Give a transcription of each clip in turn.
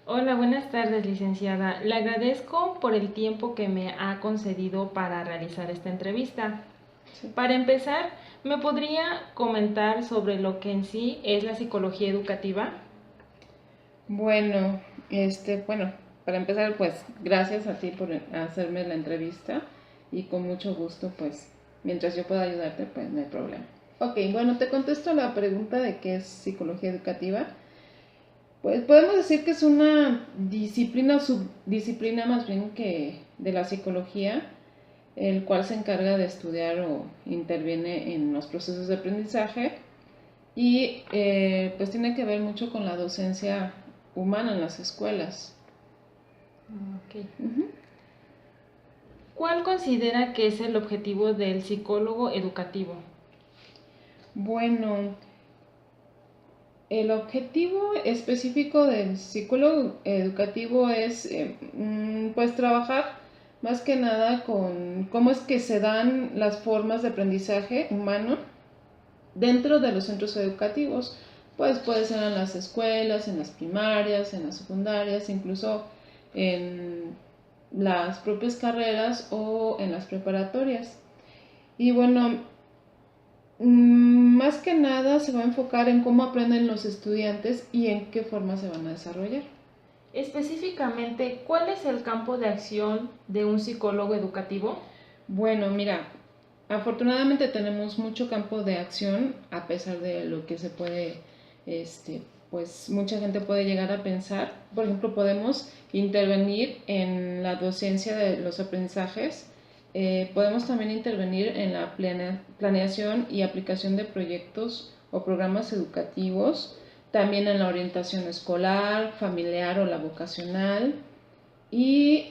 Hola, buenas tardes, licenciada. Le agradezco por el tiempo que me ha concedido para realizar esta entrevista. Sí. Para empezar, ¿me podría comentar sobre lo que en sí es la psicología educativa? Bueno, bueno, para empezar, pues gracias a ti por hacerme la entrevista y con mucho gusto, pues mientras yo pueda ayudarte, pues no hay problema. Ok, bueno, te contesto la pregunta de qué es psicología educativa. Pues podemos decir que es una disciplina o subdisciplina más bien que de la psicología, el cual se encarga de estudiar o interviene en los procesos de aprendizaje y pues tiene que ver mucho con la docencia humana en las escuelas. Ok. Ujú. ¿Cuál considera que es el objetivo del psicólogo educativo? Bueno, el objetivo específico del psicólogo educativo es pues trabajar más que nada con cómo es que se dan las formas de aprendizaje humano dentro de los centros educativos. Pues puede ser en las escuelas, en las primarias, en las secundarias, incluso en las propias carreras o en las preparatorias. Y bueno, más que nada se va a enfocar en cómo aprenden los estudiantes y en qué forma se van a desarrollar. Específicamente, ¿cuál es el campo de acción de un psicólogo educativo? Bueno, mira, afortunadamente tenemos mucho campo de acción a pesar de lo que se puede, pues mucha gente puede llegar a pensar. Por ejemplo, podemos intervenir en la docencia de los aprendizajes. Podemos también intervenir en la planeación y aplicación de proyectos o programas educativos, también en la orientación escolar, familiar o la vocacional. Y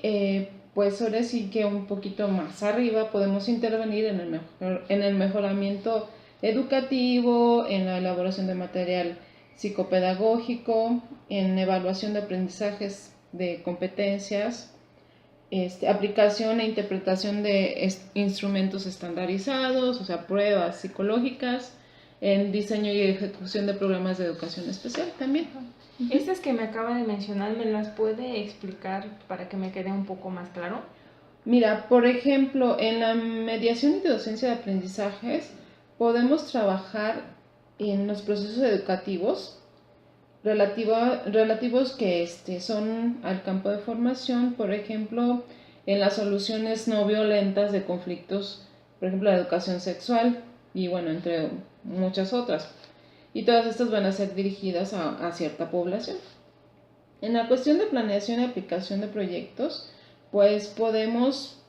pues ahora sí que un poquito más arriba podemos intervenir en el mejoramiento educativo, en la elaboración de material psicopedagógico, en evaluación de aprendizajes de competencias, aplicación e interpretación de instrumentos estandarizados, o sea, pruebas psicológicas, en diseño y ejecución de programas de educación especial también. Estas que me acaba de mencionar, ¿me las puede explicar para que me quede un poco más claro? Mira, por ejemplo, en la mediación y docencia de aprendizajes podemos trabajar en los procesos educativos relativos que son al campo de formación, por ejemplo, en las soluciones no violentas de conflictos, por ejemplo, la educación sexual y bueno, entre muchas otras. Y todas estas van a ser dirigidas a cierta población. En la cuestión de planeación y aplicación de proyectos, pues podemos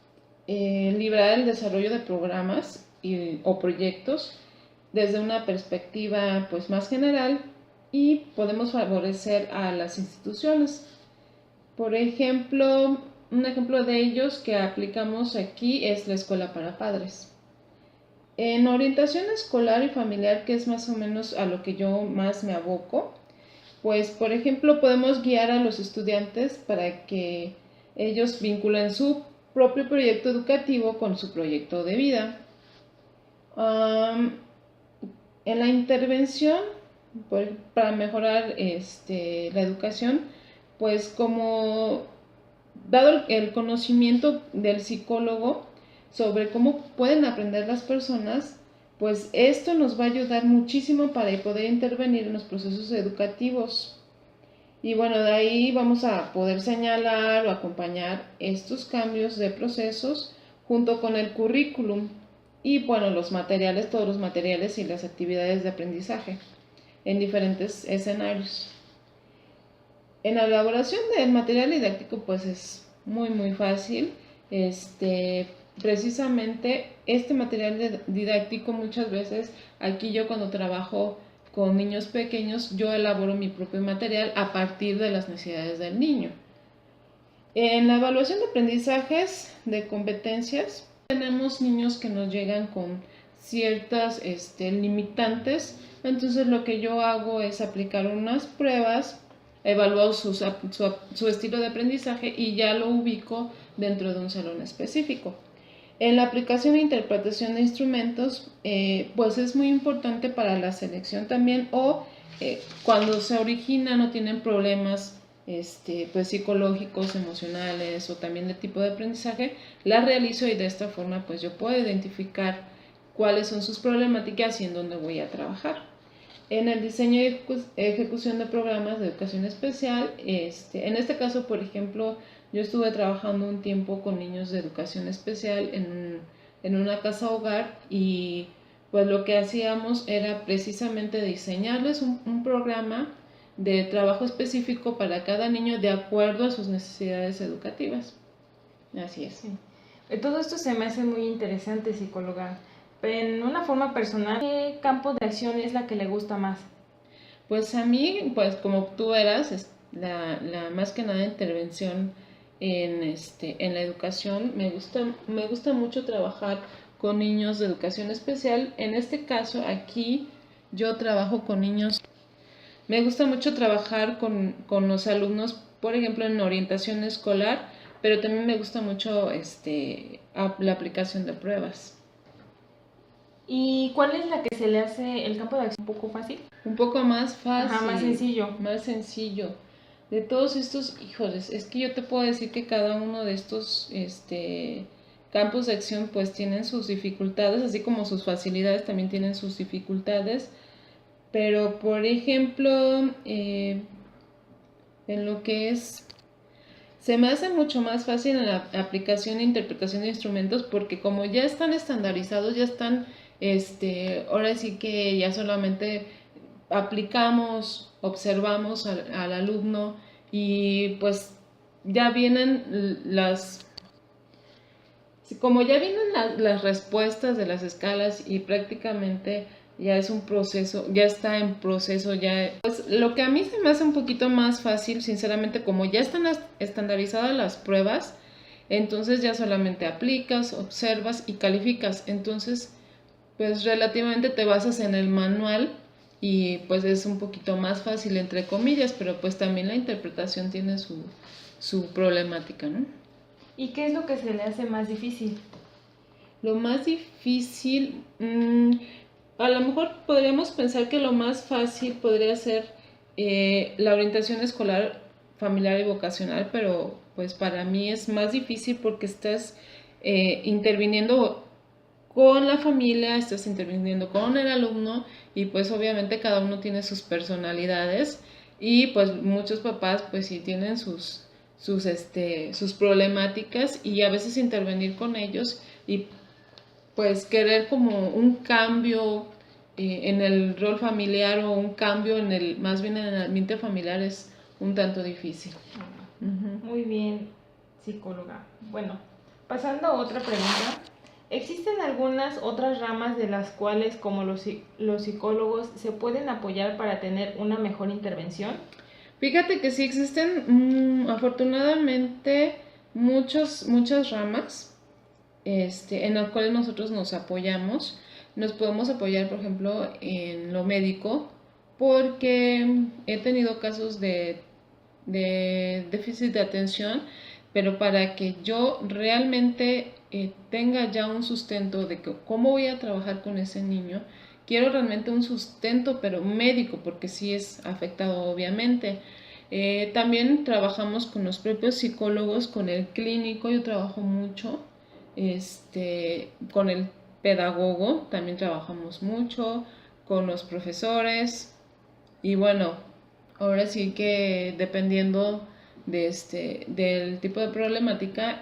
librar el desarrollo de programas o proyectos desde una perspectiva pues más general y podemos favorecer a las instituciones. Por ejemplo, un ejemplo de ellos que aplicamos aquí es la escuela para padres. En orientación escolar y familiar, que es más o menos a lo que yo más me aboco, pues por ejemplo podemos guiar a los estudiantes para que ellos vinculen su propio proyecto educativo con su proyecto de vida. En la intervención para mejorar la educación, pues como dado el conocimiento del psicólogo sobre cómo pueden aprender las personas, pues esto nos va a ayudar muchísimo para poder intervenir en los procesos educativos. Y bueno, de ahí vamos a poder señalar o acompañar estos cambios de procesos junto con el currículum y bueno, los materiales, todos los materiales y las actividades de aprendizaje en diferentes escenarios. En la elaboración del material didáctico pues es muy fácil. Precisamente este material didáctico muchas veces aquí yo cuando trabajo con niños pequeños yo elaboro mi propio material a partir de las necesidades del niño. En la evaluación de aprendizajes de competencias tenemos niños que nos llegan con ciertas limitantes, entonces lo que yo hago es aplicar unas pruebas, evaluar su estilo de aprendizaje y ya lo ubico dentro de un salón específico. En la aplicación e interpretación de instrumentos, pues es muy importante para la selección también o cuando se originan o tienen problemas pues psicológicos, emocionales o también de tipo de aprendizaje, las realizo y de esta forma pues yo puedo identificar cuáles son sus problemáticas y en dónde voy a trabajar. En el diseño y ejecución de programas de educación especial, en este caso, por ejemplo, yo estuve trabajando un tiempo con niños de educación especial en una casa hogar y pues lo que hacíamos era precisamente diseñarles un programa de trabajo específico para cada niño de acuerdo a sus necesidades educativas. Así es. Sí. Todo esto se me hace muy interesante, psicóloga. En una forma personal, ¿qué campo de acción es la que le gusta más? Pues a mí, pues como tú eras, es la más que nada intervención en la educación, me gusta mucho trabajar con niños de educación especial. En este caso, aquí yo trabajo con niños. Me gusta mucho trabajar con los alumnos, por ejemplo, en orientación escolar, pero también me gusta mucho la aplicación de pruebas. ¿Y cuál es la que se le hace el campo de acción un poco fácil? Un poco más fácil. Ajá, más sencillo. Más sencillo. De todos estos, híjoles, es que yo te puedo decir que cada uno de estos campos de acción pues tienen sus dificultades, así como sus facilidades también tienen sus dificultades. Pero, por ejemplo, en lo que es, se me hace mucho más fácil en la aplicación e interpretación de instrumentos porque como ya están estandarizados, ya están, ahora sí que ya solamente aplicamos, observamos al alumno y pues ya vienen como ya vienen las respuestas de las escalas y prácticamente ya es un proceso, ya está en proceso, ya. Pues lo que a mí se me hace un poquito más fácil, sinceramente, como ya están estandarizadas las pruebas, entonces ya solamente aplicas, observas y calificas. Entonces, pues relativamente te basas en el manual y pues es un poquito más fácil, entre comillas, pero pues también la interpretación tiene su problemática, ¿no? ¿Y qué es lo que se le hace más difícil? Lo más difícil, a lo mejor podríamos pensar que lo más fácil podría ser la orientación escolar familiar y vocacional, pero pues para mí es más difícil porque estás interviniendo con la familia, estás interviniendo con el alumno y pues obviamente cada uno tiene sus personalidades y pues muchos papás pues sí tienen sus problemáticas y a veces intervenir con ellos y pues querer como un cambio en el rol familiar o un cambio más bien en el ambiente familiar es un tanto difícil. Muy bien, psicóloga. Bueno, pasando a otra pregunta. ¿Existen algunas otras ramas de las cuales, como los psicólogos, se pueden apoyar para tener una mejor intervención? Fíjate que sí existen, afortunadamente, muchas ramas en las cuales nosotros nos apoyamos. Nos podemos apoyar, por ejemplo, en lo médico, porque he tenido casos de déficit de atención, pero para que yo realmente tenga ya un sustento de que, cómo voy a trabajar con ese niño, quiero realmente un sustento, pero médico, porque sí es afectado obviamente. También trabajamos con los propios psicólogos, con el clínico, yo trabajo mucho, con el pedagogo, también trabajamos mucho, con los profesores, y bueno, ahora sí que dependiendo del tipo de problemática,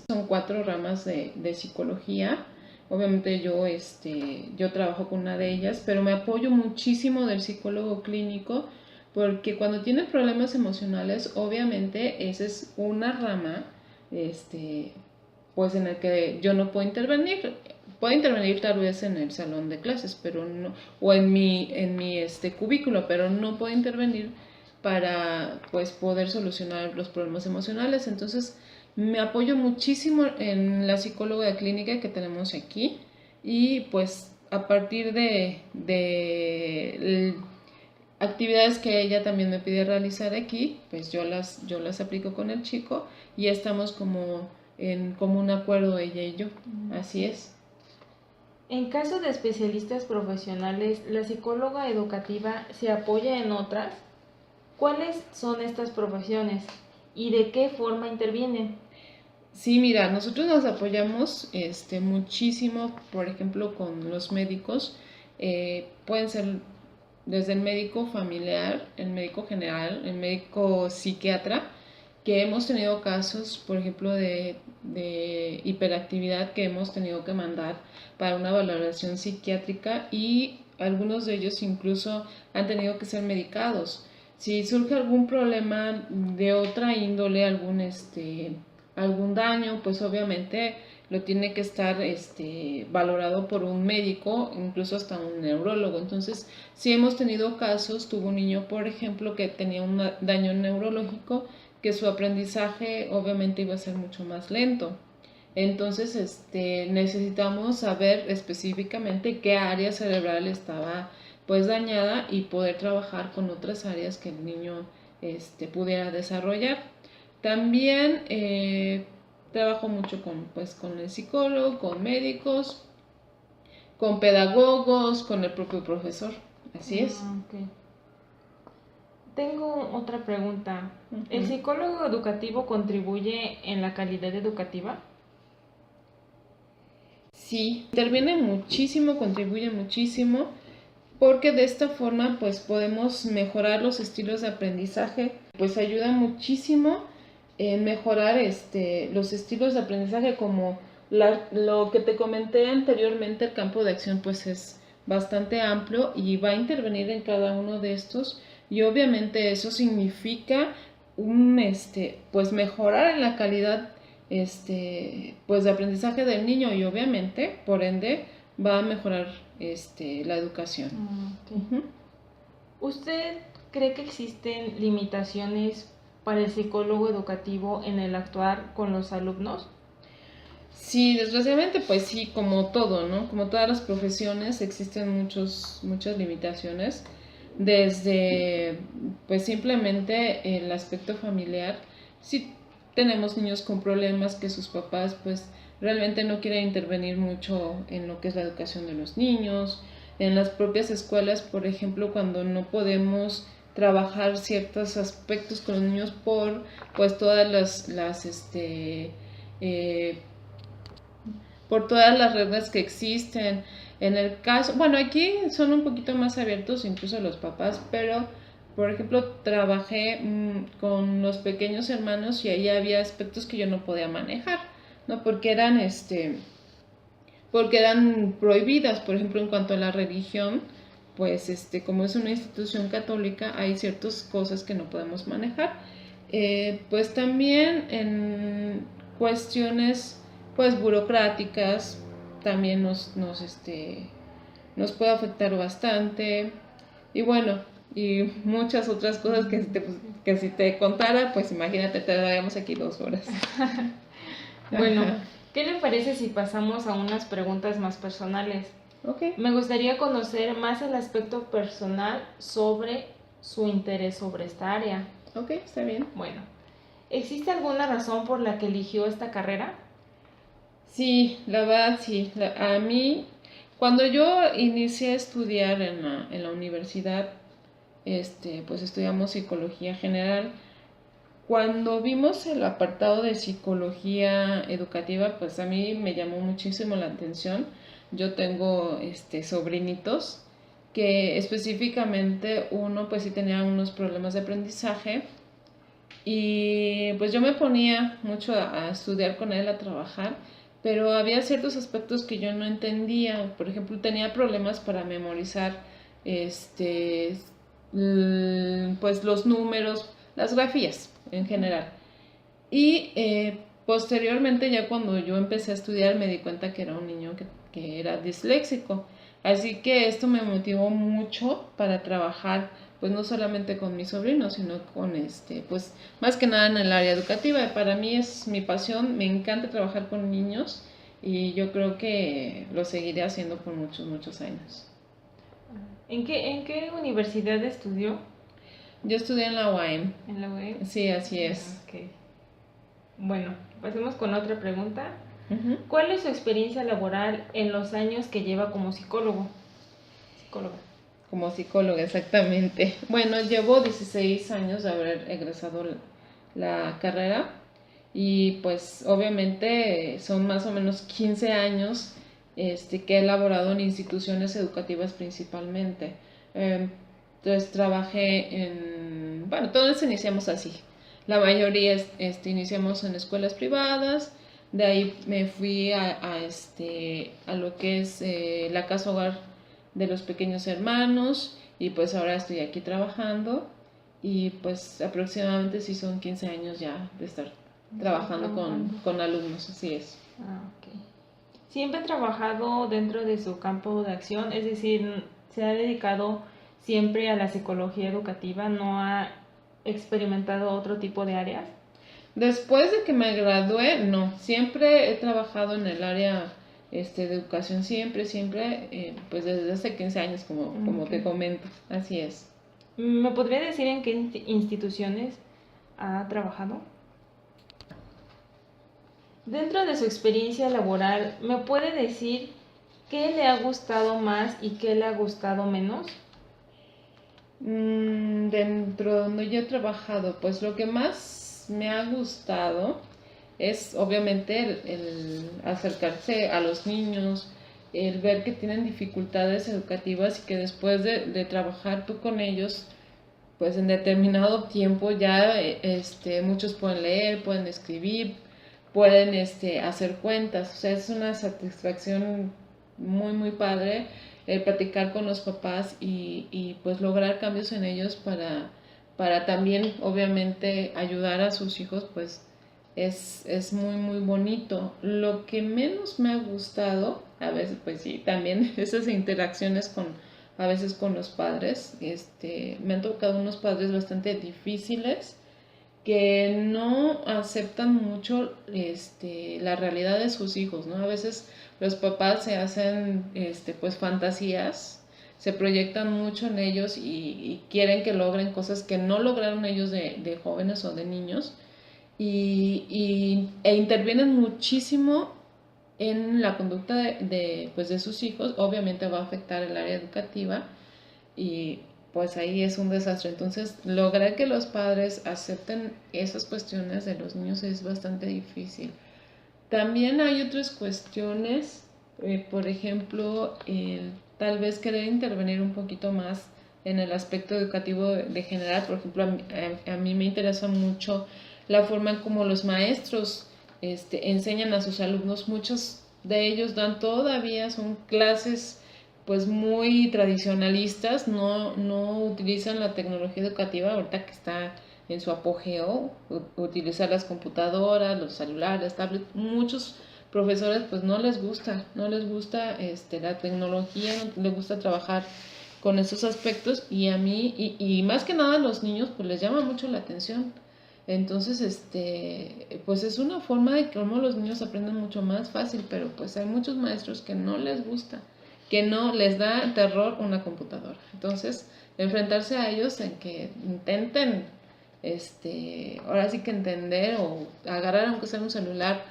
son 4 ramas de psicología. Obviamente yo trabajo con una de ellas, pero me apoyo muchísimo del psicólogo clínico porque cuando tiene problemas emocionales, obviamente esa es una rama, pues en el que yo no puedo intervenir. Puedo intervenir tal vez en el salón de clases, pero no, o en mi cubículo, pero no puedo intervenir para pues poder solucionar los problemas emocionales. Entonces me apoyo muchísimo en la psicóloga clínica que tenemos aquí y pues a partir de actividades que ella también me pide realizar aquí, pues yo las aplico con el chico y estamos como en común acuerdo ella y yo. Así es. En caso de especialistas profesionales, ¿la psicóloga educativa se apoya en otras? ¿Cuáles son estas profesiones y de qué forma intervienen? Sí, mira, nosotros nos apoyamos muchísimo, por ejemplo, con los médicos. Pueden ser desde el médico familiar, el médico general, el médico psiquiatra, que hemos tenido casos, por ejemplo, de hiperactividad que hemos tenido que mandar para una valoración psiquiátrica y algunos de ellos incluso han tenido que ser medicados. Si surge algún problema de otra índole, algún daño, pues obviamente lo tiene que estar valorado por un médico, incluso hasta un neurólogo. Entonces, si hemos tenido casos, tuvo un niño, por ejemplo, que tenía un daño neurológico, que su aprendizaje obviamente iba a ser mucho más lento. Entonces, necesitamos saber específicamente qué área cerebral estaba pues dañada y poder trabajar con otras áreas que el niño pudiera desarrollar. También trabajo mucho con el psicólogo, con médicos, con pedagogos, con el propio profesor. Así es. Okay. Tengo otra pregunta. Uh-huh. ¿El psicólogo educativo contribuye en la calidad educativa? Sí, interviene muchísimo, contribuye muchísimo, porque de esta forma pues podemos mejorar los estilos de aprendizaje, pues ayuda muchísimo en mejorar los estilos de aprendizaje como lo que te comenté anteriormente. El campo de acción pues es bastante amplio y va a intervenir en cada uno de estos, y obviamente eso significa pues mejorar en la calidad pues de aprendizaje del niño, y obviamente por ende va a mejorar la educación. Okay. Uh-huh. ¿Usted cree que existen limitaciones para el psicólogo educativo en el actuar con los alumnos? Sí, desgraciadamente pues sí, como todo, ¿no? Como todas las profesiones existen muchas limitaciones, desde pues simplemente el aspecto familiar. Si tenemos niños con problemas que sus papás pues realmente no quieren intervenir mucho en lo que es la educación de los niños. En las propias escuelas, por ejemplo, cuando no podemos trabajar ciertos aspectos con los niños por pues todas por todas las reglas que existen. En el caso, bueno, aquí son un poquito más abiertos incluso los papás, pero por ejemplo trabajé con los pequeños hermanos y ahí había aspectos que yo no podía manejar, ¿no? Porque eran prohibidas. Por ejemplo, en cuanto a la religión, pues como es una institución católica, hay ciertas cosas que no podemos manejar. Pues también en cuestiones pues burocráticas también nos puede afectar bastante, y bueno, y muchas otras cosas que si te contara, pues imagínate, te daríamos aquí 2 horas. Bueno, ¿qué le parece si pasamos a unas preguntas más personales? Okay. Me gustaría conocer más el aspecto personal sobre su interés sobre esta área. Ok, está bien. Bueno, ¿existe alguna razón por la que eligió esta carrera? Sí, la verdad sí. A mí, cuando yo inicié a estudiar en la universidad, pues estudiamos psicología general. Cuando vimos el apartado de psicología educativa, pues a mí me llamó muchísimo la atención. Yo tengo sobrinitos que específicamente uno pues sí tenía unos problemas de aprendizaje, y pues yo me ponía mucho a estudiar con él, a trabajar, pero había ciertos aspectos que yo no entendía. Por ejemplo, tenía problemas para memorizar pues los números, las grafías en general. Y posteriormente, ya cuando yo empecé a estudiar, me di cuenta que era un niño que era disléxico. Así que esto me motivó mucho para trabajar, pues no solamente con mis sobrinos, sino con pues más que nada en el área educativa. Para mí es mi pasión, me encanta trabajar con niños, y yo creo que lo seguiré haciendo por muchos años. ¿En qué universidad estudió? Yo estudié en la UAM. ¿En la UAM? Sí, así es. Okay. Bueno, pasemos con otra pregunta. Uh-huh. ¿Cuál es su experiencia laboral en los años que lleva como psicóloga? Como psicóloga, exactamente. Bueno, llevo 16 años de haber egresado la carrera y pues obviamente son más o menos 15 años que he elaborado en instituciones educativas principalmente. Entonces trabajé bueno, todos iniciamos así. La mayoría iniciamos en escuelas privadas, de ahí me fui a lo que es la casa hogar de los pequeños hermanos y pues ahora estoy aquí trabajando y pues aproximadamente sí son 15 años ya de estar trabajando con alumnos, así es. Ah, ok. Siempre ha trabajado dentro de su campo de acción, es decir, se ha dedicado siempre a la psicología educativa, no ha experimentado otro tipo de áreas. Después de que me gradué, no, siempre he trabajado en el área de educación, siempre, pues desde hace 15 años, como te comento, así es. ¿Me podría decir en qué instituciones ha trabajado? Dentro de su experiencia laboral, ¿me puede decir qué le ha gustado más y qué le ha gustado menos? Dentro de donde yo he trabajado, pues lo que más me ha gustado es obviamente el acercarse a los niños, el ver que tienen dificultades educativas y que después de trabajar tú con ellos, pues en determinado tiempo ya muchos pueden leer, pueden escribir, pueden hacer cuentas. O sea, es una satisfacción muy, muy padre el platicar con los papás y pues lograr cambios en ellos para también obviamente ayudar a sus hijos, pues es muy muy bonito. Lo que menos me ha gustado, a veces pues sí, también esas interacciones a veces con los padres, me han tocado unos padres bastante difíciles que no aceptan mucho la realidad de sus hijos, ¿no? A veces los papás se hacen pues fantasías, se proyectan mucho en ellos y quieren que logren cosas que no lograron ellos de jóvenes o de niños e intervienen muchísimo en la conducta pues de sus hijos. Obviamente va a afectar el área educativa y pues ahí es un desastre. Entonces, lograr que los padres acepten esas cuestiones de los niños es bastante difícil. También hay otras cuestiones, por ejemplo, tal vez querer intervenir un poquito más en el aspecto educativo de general. Por ejemplo, a mí me interesa mucho la forma en cómo los maestros enseñan a sus alumnos. Muchos de ellos dan todavía, son clases pues muy tradicionalistas, no utilizan la tecnología educativa ahorita que está en su apogeo, utilizar las computadoras, los celulares, tablets. Muchos profesores pues no les gusta la tecnología, no les gusta trabajar con esos aspectos y a mí, y más que nada a los niños pues les llama mucho la atención. Entonces, pues es una forma de cómo los niños aprenden mucho más fácil, pero pues hay muchos maestros que no les gusta, que no les da terror una computadora. Entonces, enfrentarse a ellos en que intenten, ahora sí que entender o agarrar aunque sea un celular,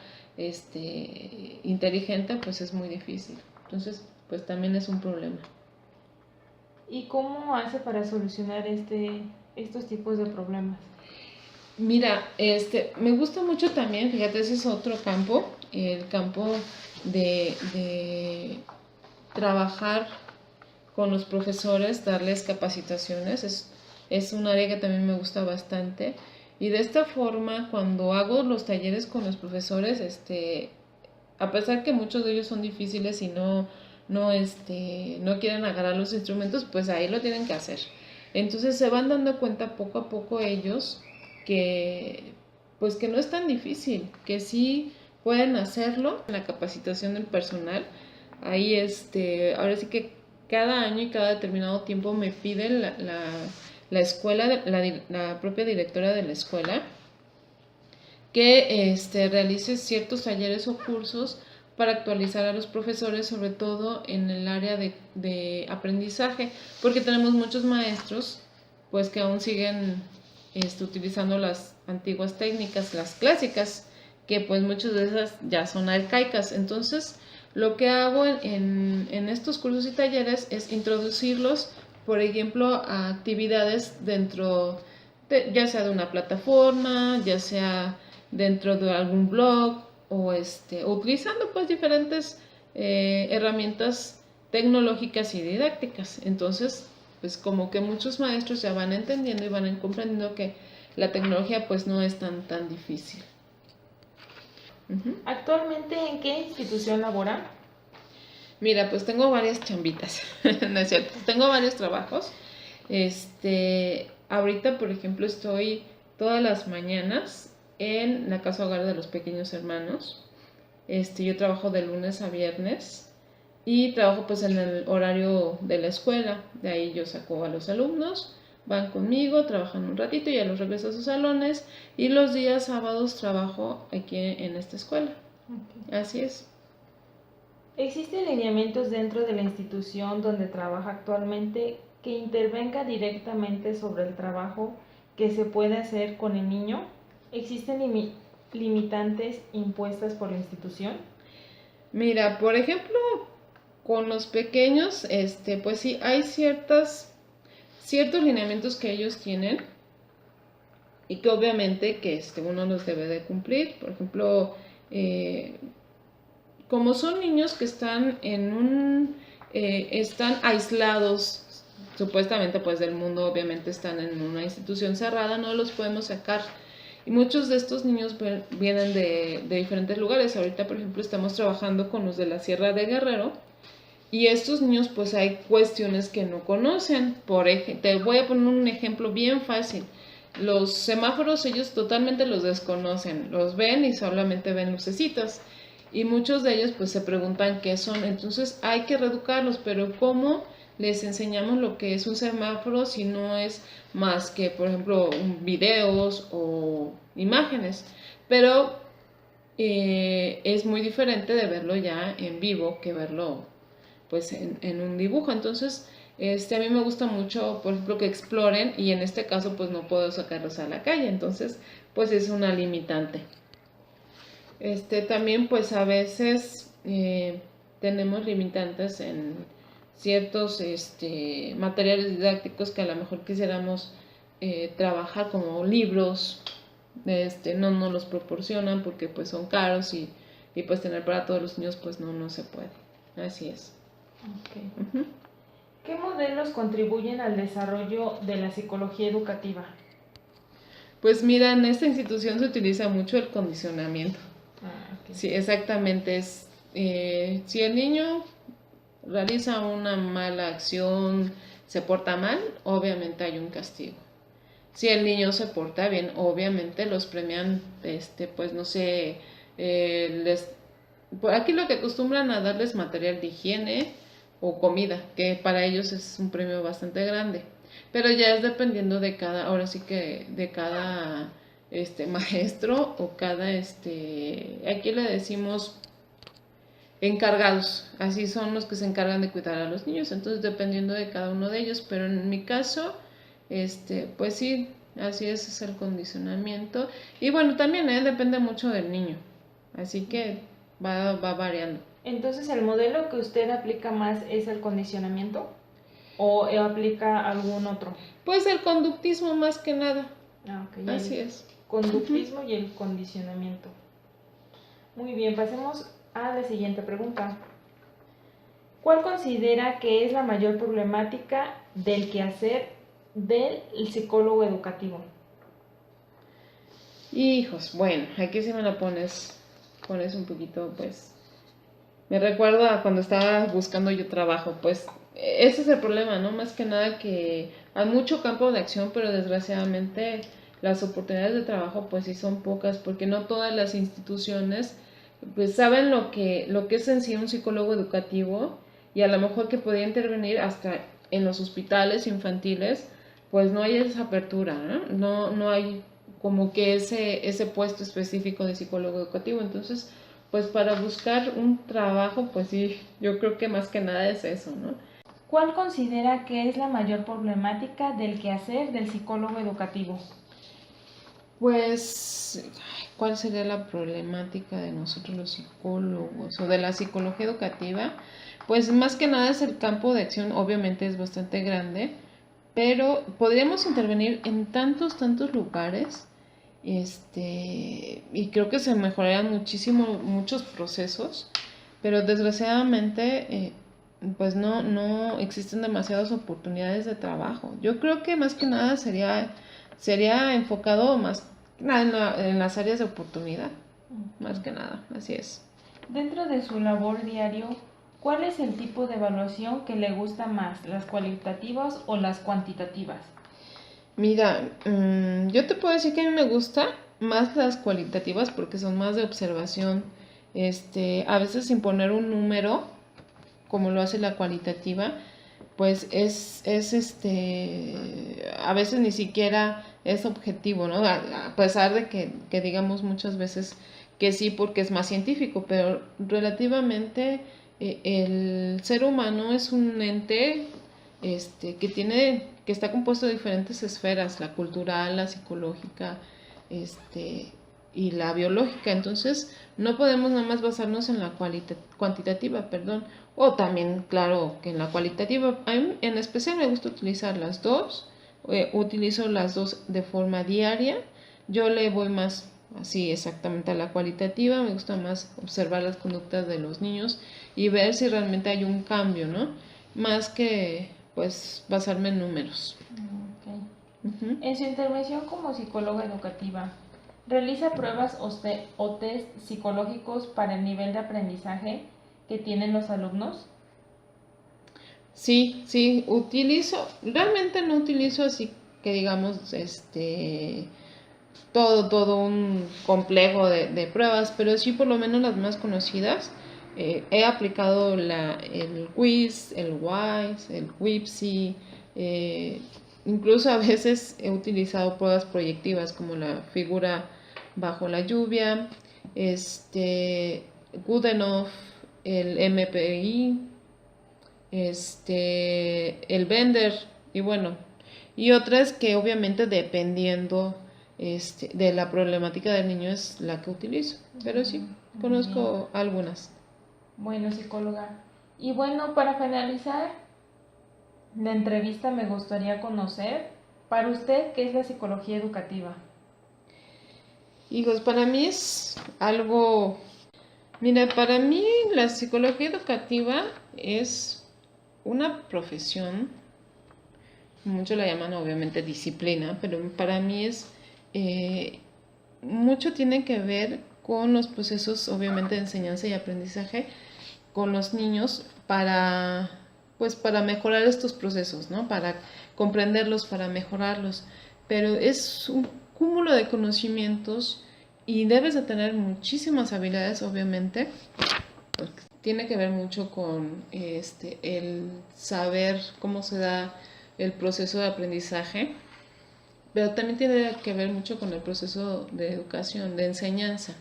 inteligente, pues es muy difícil. Entonces, pues también es un problema. ¿Y cómo hace para solucionar estos tipos de problemas? Mira, me gusta mucho también, fíjate, ese es otro campo, el campo de trabajar con los profesores, darles capacitaciones, es un área que también me gusta bastante. Y de esta forma, cuando hago los talleres con los profesores, a pesar que muchos de ellos son difíciles y no quieren agarrar los instrumentos, pues ahí lo tienen que hacer. Entonces se van dando cuenta poco a poco ellos que pues que no es tan difícil, que sí pueden hacerlo. La capacitación del personal, ahí ahora sí que cada año y cada determinado tiempo me piden la escuela, la propia directora de la escuela, que realice ciertos talleres o cursos para actualizar a los profesores, sobre todo en el área de aprendizaje, porque tenemos muchos maestros pues que aún siguen utilizando las antiguas técnicas, las clásicas, que pues muchas de esas ya son arcaicas. Entonces, lo que hago en estos cursos y talleres es introducirlos por ejemplo, a actividades dentro de, ya sea de una plataforma, ya sea dentro de algún blog o utilizando pues diferentes herramientas tecnológicas y didácticas. Entonces, pues como que muchos maestros ya van entendiendo y van comprendiendo que la tecnología pues no es tan difícil. ¿Actualmente en qué institución labora? Mira, pues tengo varias chambitas, no es cierto, tengo varios trabajos. Ahorita, por ejemplo, estoy todas las mañanas en la casa hogar de los pequeños hermanos. Yo trabajo de lunes a viernes y trabajo pues en el horario de la escuela. De ahí yo saco a los alumnos, van conmigo, trabajan un ratito y ya los regreso a sus salones. Y los días sábados trabajo aquí en esta escuela. Okay. Así es. ¿Existen lineamientos dentro de la institución donde trabaja actualmente que intervenga directamente sobre el trabajo que se puede hacer con el niño? ¿Existen limitantes impuestas por la institución? Mira, por ejemplo, con los pequeños, pues sí, hay ciertos lineamientos que ellos tienen y que obviamente que uno los debe de cumplir. Por ejemplo, como son niños que están están aislados supuestamente pues del mundo, obviamente están en una institución cerrada, no los podemos sacar. Y muchos de estos niños vienen de diferentes lugares. Ahorita, por ejemplo, estamos trabajando con los de la Sierra de Guerrero. Y estos niños pues hay cuestiones que no conocen. Por ejemplo, te voy a poner un ejemplo bien fácil. Los semáforos ellos totalmente los desconocen. Los ven y solamente ven lucecitas. Y muchos de ellos pues se preguntan qué son. Entonces hay que reeducarlos, pero ¿cómo les enseñamos lo que es un semáforo si no es más que, por ejemplo, videos o imágenes? Pero es muy diferente de verlo ya en vivo que verlo pues en un dibujo. Entonces, a mí me gusta mucho, por ejemplo, que exploren y en este caso pues no puedo sacarlos a la calle, entonces pues es una limitante. También pues a veces tenemos limitantes en ciertos materiales didácticos que a lo mejor quisiéramos trabajar como libros, no los proporcionan porque pues son caros y pues tener para todos los niños pues no se puede. Así es. Okay. ¿Qué modelos contribuyen al desarrollo de la psicología educativa? Pues mira, en esta institución se utiliza mucho el condicionamiento. Okay. Sí, exactamente. Si el niño realiza una mala acción, se porta mal, obviamente hay un castigo. Si el niño se porta bien, obviamente los premian, pues no sé, aquí lo que acostumbran a darles material de higiene o comida, que para ellos es un premio bastante grande. Pero ya es dependiendo de cada, ahora sí que de cada maestro o cada aquí le decimos encargados, así son los que se encargan de cuidar a los niños, entonces dependiendo de cada uno de ellos, pero en mi caso, pues sí, así es el condicionamiento. Y bueno, también depende mucho del niño, así que va variando. Entonces, ¿el modelo que usted aplica más es el condicionamiento o aplica algún otro? Pues el conductismo más que nada. Okay. Así es. Conductismo y el condicionamiento. Muy bien, pasemos a la siguiente pregunta. ¿Cuál considera que es la mayor problemática del quehacer del psicólogo educativo? Hijos, bueno, aquí sí me la pones un poquito, pues, me recuerdo a cuando estaba buscando yo trabajo, pues, ese es el problema, ¿no? Más que nada que hay mucho campo de acción, pero desgraciadamente las oportunidades de trabajo, pues, sí son pocas, porque no todas las instituciones, pues, saben lo que es en sí un psicólogo educativo y a lo mejor que podría intervenir hasta en los hospitales infantiles, pues no hay esa apertura, ¿no? No hay como que ese puesto específico de psicólogo educativo. Entonces, pues para buscar un trabajo, pues sí, yo creo que más que nada es eso, ¿no? ¿Cuál considera que es la mayor problemática del quehacer del psicólogo educativo? Pues, ¿cuál sería la problemática de nosotros los psicólogos o de la psicología educativa? Pues más que nada es el campo de acción, obviamente es bastante grande, pero podríamos intervenir en tantos lugares, y creo que se mejorarían muchísimo muchos procesos, pero desgraciadamente pues no existen demasiadas oportunidades de trabajo. Yo creo que más que nada sería enfocado más nada en las áreas de oportunidad, más que nada, así es. Dentro de su labor diario, ¿cuál es el tipo de evaluación que le gusta más, las cualitativas o las cuantitativas? Mira, yo te puedo decir que a mí me gusta más las cualitativas porque son más de observación, a veces sin poner un número, como lo hace la cualitativa, pues a veces ni siquiera es objetivo, ¿no? A pesar de que digamos muchas veces que sí porque es más científico, pero relativamente el ser humano es un ente que está compuesto de diferentes esferas, la cultural, la psicológica, y la biológica. Entonces, no podemos nada más basarnos en la cuantitativa, perdón, o también, claro, que en la cualitativa. A mí, en especial me gusta utilizar las dos, utilizo las dos de forma diaria. Yo le voy más así exactamente a la cualitativa, me gusta más observar las conductas de los niños y ver si realmente hay un cambio, ¿no? Más que pues basarme en números. Okay. Uh-huh. En su intervención como psicóloga educativa, ¿realiza pruebas o test psicológicos para el nivel de aprendizaje que tienen los alumnos? Sí, realmente no utilizo así que digamos, todo un complejo de pruebas, pero sí por lo menos las más conocidas. He aplicado el quiz, el WISE, el WIPSI, incluso a veces he utilizado pruebas proyectivas como la figura bajo la lluvia, Good Enough, el MPI, el Bender y bueno, y otras que obviamente dependiendo de la problemática del niño es la que utilizo, pero sí, conozco algunas. Bueno, psicóloga. Y bueno, para finalizar la entrevista me gustaría conocer, para usted, ¿qué es la psicología educativa? Hijos, para mí es algo, mira, para mí la psicología educativa es una profesión, muchos la llaman obviamente disciplina, pero para mí mucho tiene que ver con los procesos obviamente de enseñanza y aprendizaje con los niños para mejorar estos procesos, ¿no? Para comprenderlos, para mejorarlos. Pero es un cúmulo de conocimientos y debes de tener muchísimas habilidades, obviamente, porque tiene que ver mucho con el saber cómo se da el proceso de aprendizaje, pero también tiene que ver mucho con el proceso de educación, de enseñanza.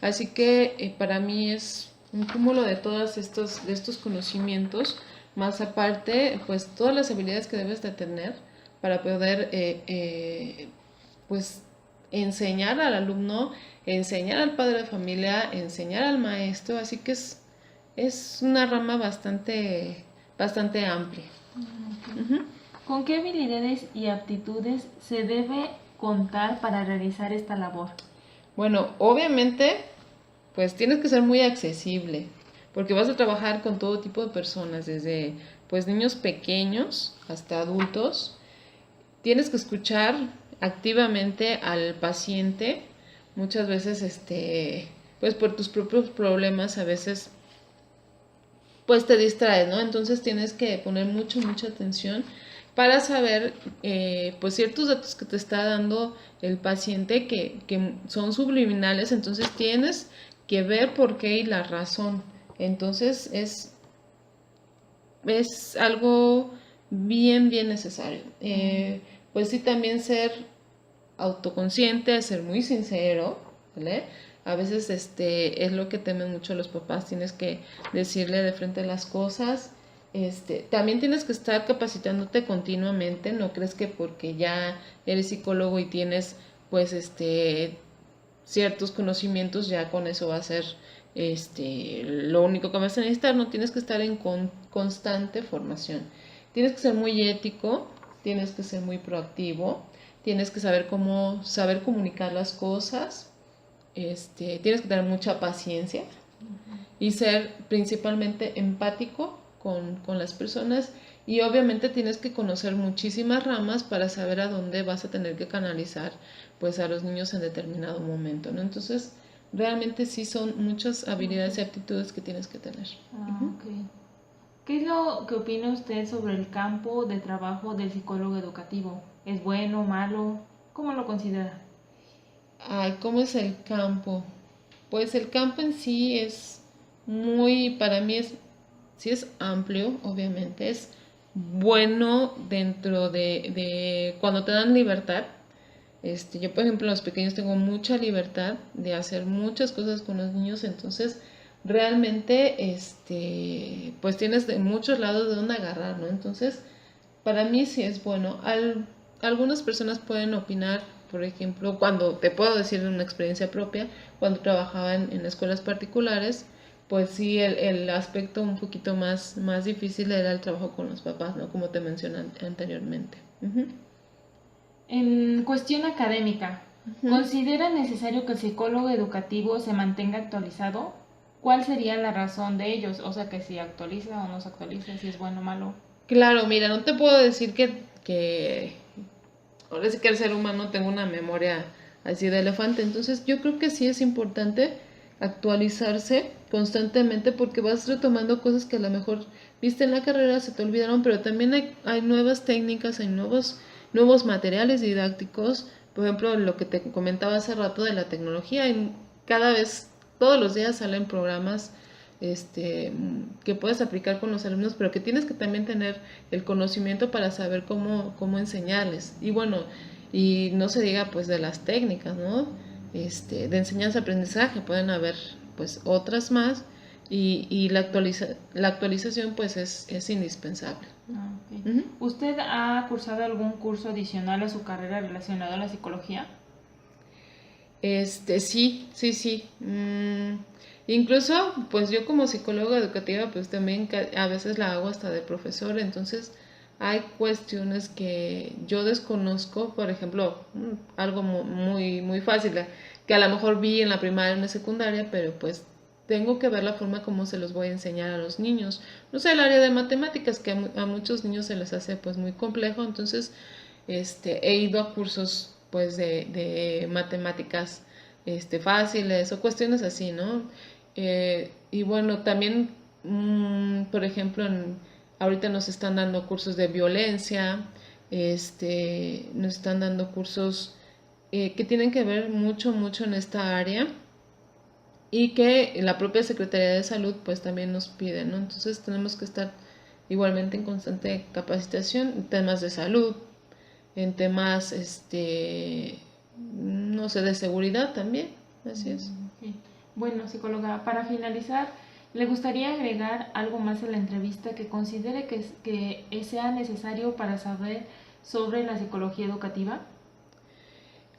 Así que para mí es un cúmulo de de estos conocimientos, más aparte, pues todas las habilidades que debes de tener para poder, pues, enseñar al alumno, enseñar al padre de familia, enseñar al maestro, así que es una rama bastante amplia. Okay. ¿Con qué habilidades y aptitudes se debe contar para realizar esta labor? Bueno, obviamente, pues tienes que ser muy accesible, porque vas a trabajar con todo tipo de personas, desde pues niños pequeños hasta adultos. Tienes que escuchar activamente al paciente. Muchas veces, pues por tus propios problemas a veces pues te distraes, ¿no? Entonces tienes que poner mucha atención para saber pues ciertos datos que te está dando el paciente que son subliminales, entonces tienes que ver por qué y la razón. Entonces es algo bien necesario. Pues sí, también ser autoconsciente, ser muy sincero, ¿vale? A veces es lo que temen mucho los papás, tienes que decirle de frente las cosas. También tienes que estar capacitándote continuamente, no crees que porque ya eres psicólogo y tienes pues ciertos conocimientos ya con eso va a ser lo único que vas a necesitar, no tienes que estar en constante formación. Tienes que ser muy ético, tienes que ser muy proactivo, tienes que saber comunicar las cosas, tienes que tener mucha paciencia y ser principalmente empático con las personas, y obviamente tienes que conocer muchísimas ramas para saber a dónde vas a tener que canalizar pues a los niños en determinado momento, ¿no? Entonces, realmente sí son muchas habilidades y aptitudes que tienes que tener. Okay. ¿Qué es lo que opina usted sobre el campo de trabajo del psicólogo educativo? ¿Es bueno, malo? ¿Cómo lo considera? Ay, ¿cómo es el campo? Pues el campo en sí es para mí sí es amplio, obviamente, es bueno dentro de cuando te dan libertad. Yo, por ejemplo, los pequeños tengo mucha libertad de hacer muchas cosas con los niños, entonces realmente, pues tienes de muchos lados de donde agarrar, ¿no? Entonces, para mí sí es bueno. Algunas personas pueden opinar, por ejemplo, cuando te puedo decir una experiencia propia, cuando trabajaba en escuelas particulares, pues sí, el aspecto un poquito más difícil era el trabajo con los papás, ¿no? Como te mencioné anteriormente. En cuestión académica, ¿considera necesario que el psicólogo educativo se mantenga actualizado? ¿Cuál sería la razón de ellos? O sea, que si actualiza o no se actualiza, si es bueno o malo. Claro, mira, no te puedo decir que ahora sí que el ser humano tenga una memoria así de elefante, entonces yo creo que sí es importante actualizarse constantemente porque vas retomando cosas que a lo mejor viste en la carrera, se te olvidaron, pero también hay nuevas técnicas, hay nuevos materiales didácticos, por ejemplo, lo que te comentaba hace rato de la tecnología, cada vez, todos los días salen programas que puedes aplicar con los alumnos, pero que tienes que también tener el conocimiento para saber cómo enseñarles. Y bueno, y no se diga pues de las técnicas, ¿no? De enseñanza-aprendizaje, pueden haber pues otras más, y la actualización pues es indispensable. Okay. ¿Usted ha cursado algún curso adicional a su carrera relacionado a la psicología? Sí. Incluso, pues yo como psicóloga educativa, pues también a veces la hago hasta de profesor, entonces hay cuestiones que yo desconozco, por ejemplo, algo muy fácil, que a lo mejor vi en la primaria o en la secundaria, pero pues tengo que ver la forma como se los voy a enseñar a los niños. No sé, el área de matemáticas, que a muchos niños se les hace pues muy complejo, entonces he ido a cursos pues de matemáticas fáciles o cuestiones así, ¿no? Y bueno, también, por ejemplo, ahorita nos están dando cursos de violencia, nos están dando cursos que tienen que ver mucho en esta área, y que la propia Secretaría de Salud pues también nos pide, ¿no? Entonces tenemos que estar igualmente en constante capacitación en temas de salud, en temas, no sé, de seguridad también, así es. Okay. Bueno, psicóloga, para finalizar, ¿le gustaría agregar algo más a la entrevista que considere que sea necesario para saber sobre la psicología educativa?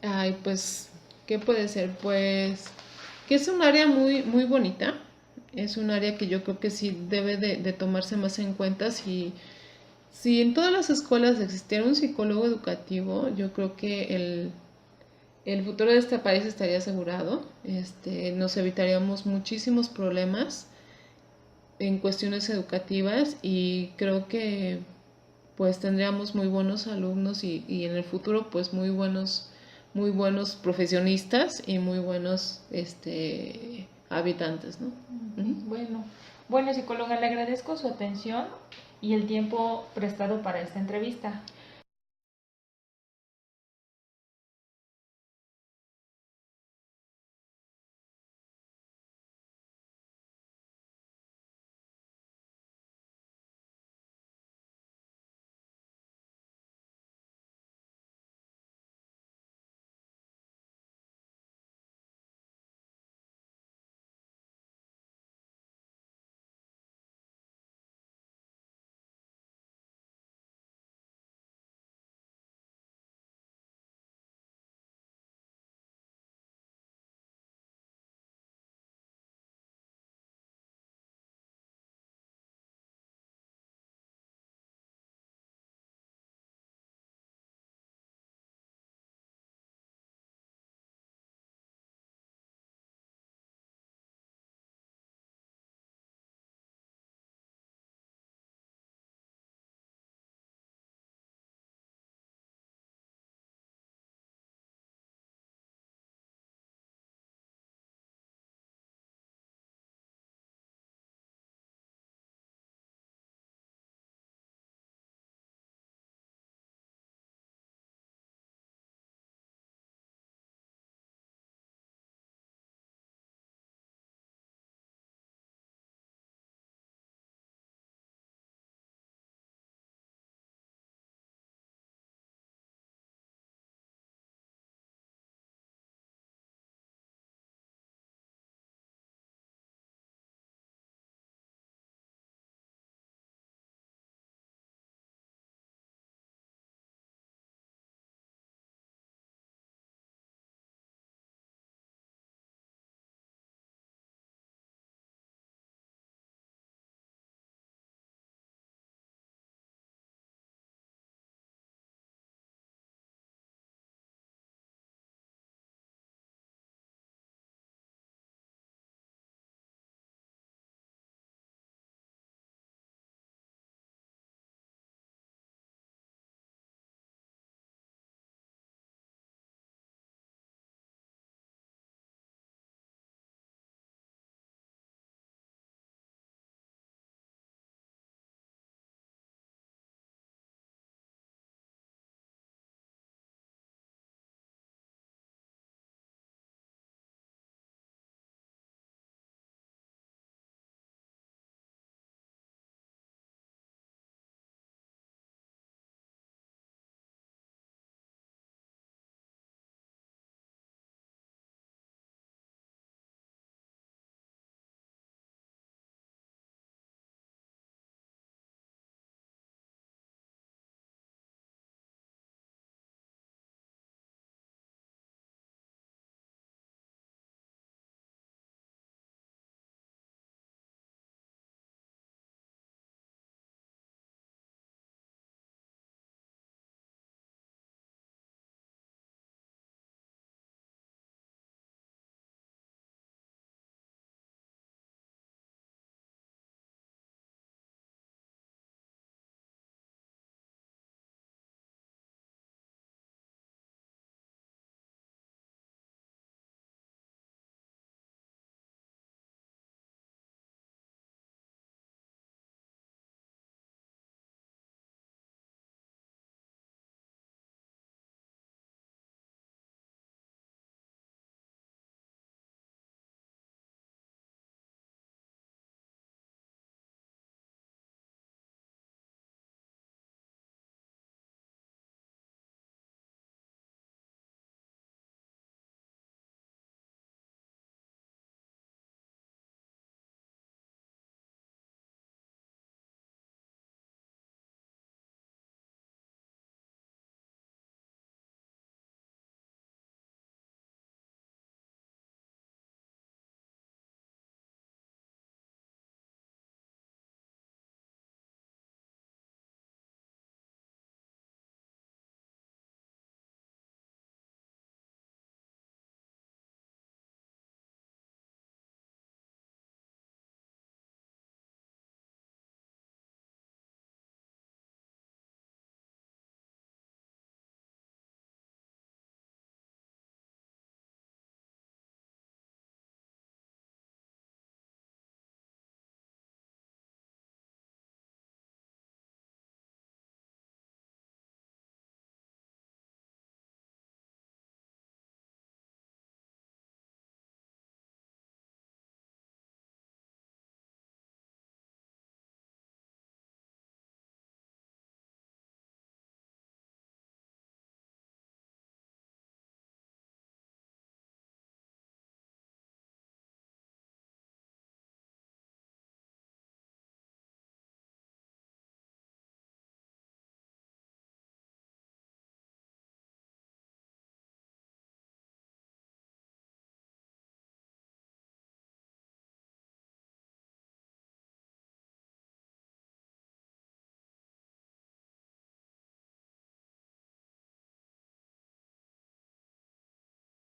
Ay, pues, ¿qué puede ser? Pues, que es un área muy bonita, es un área que yo creo que sí debe de tomarse más en cuenta. Si en todas las escuelas existiera un psicólogo educativo, yo creo que el futuro de este país estaría asegurado. Nos evitaríamos muchísimos problemas en cuestiones educativas, y creo que pues tendríamos muy buenos alumnos, y en el futuro pues muy buenos profesionistas y muy buenos habitantes, ¿no? Bueno, psicóloga, le agradezco su atención y el tiempo prestado para esta entrevista.